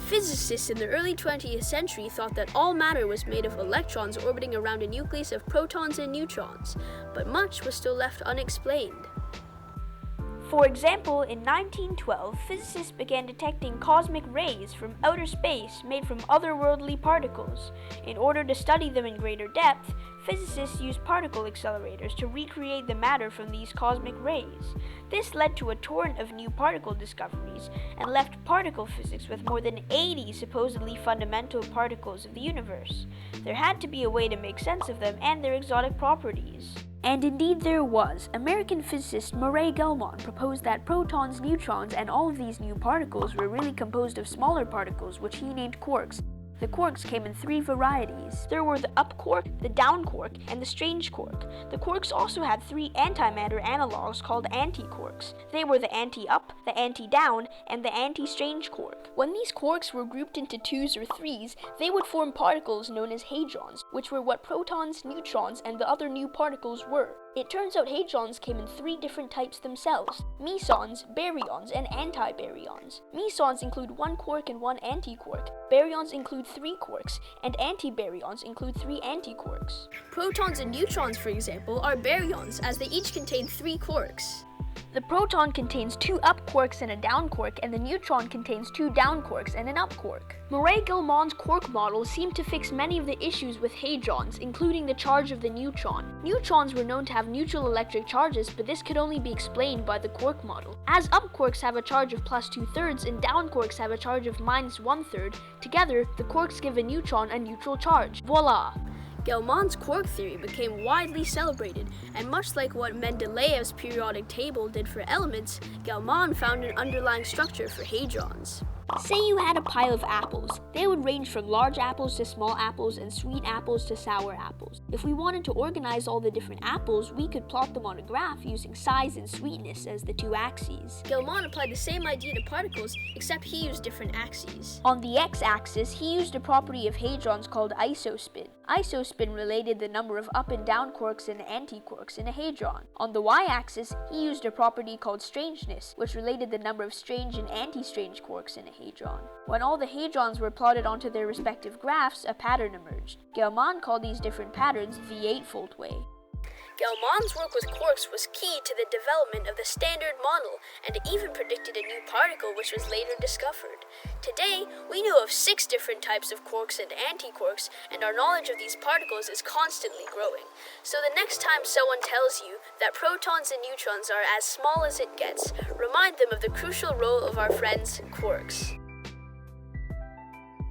Physicists in the early 20th century thought that all matter was made of electrons orbiting around a nucleus of protons and neutrons, but much was still left unexplained. For example, in 1912, physicists began detecting cosmic rays from outer space made from otherworldly particles. In order to study them in greater depth, physicists used particle accelerators to recreate the matter from these cosmic rays. This led to a torrent of new particle discoveries and left particle physics with more than 80 supposedly fundamental particles of the universe. There had to be a way to make sense of them and their exotic properties. And indeed there was. American physicist Murray Gell-Mann proposed that protons, neutrons, and all of these new particles were really composed of smaller particles, which he named quarks. The quarks came in 3 varieties. There were the up quark, the down quark, and the strange quark. The quarks also had 3 antimatter analogs called antiquarks. They were the anti-up, the anti-down, and the anti-strange quark. When these quarks were grouped into 2s or 3s, they would form particles known as hadrons, which were what protons, neutrons, and the other new particles were. It turns out hadrons came in 3 different types themselves: mesons, baryons, and antibaryons. Mesons include 1 quark and 1 antiquark. Baryons include 3 quarks, and antibaryons include 3 antiquarks. Protons and neutrons, for example, are baryons, as they each contain 3 quarks. The proton contains 2 up quarks and a down quark, and the neutron contains 2 down quarks and an up quark. Murray Gell-Mann's quark model seemed to fix many of the issues with hadrons, including the charge of the neutron. Neutrons were known to have neutral electric charges, but this could only be explained by the quark model. As up quarks have a charge of plus 2/3 and down quarks have a charge of minus 1/3, together the quarks give a neutron a neutral charge. Voila! Gell-Mann's quark theory became widely celebrated, and much like what Mendeleev's periodic table did for elements, Gell-Mann found an underlying structure for hadrons. Say you had a pile of apples. They would range from large apples to small apples and sweet apples to sour apples. If we wanted to organize all the different apples, we could plot them on a graph using size and sweetness as the 2 axes. Gell-Mann applied the same idea to particles, except he used different axes. On the x-axis, he used a property of hadrons called isospin. Isospin related the number of up and down quarks and antiquarks in a hadron. On the y-axis, he used a property called strangeness, which related the number of strange and anti-strange quarks in a hadron. When all the hadrons were plotted onto their respective graphs, a pattern emerged. Gell-Mann called these different patterns the eightfold way. Gell-Mann's work with quarks was key to the development of the Standard Model, and it even predicted a new particle which was later discovered. Today, we know of 6 different types of quarks and antiquarks, and our knowledge of these particles is constantly growing. So the next time someone tells you that protons and neutrons are as small as it gets, remind them of the crucial role of our friends, quarks.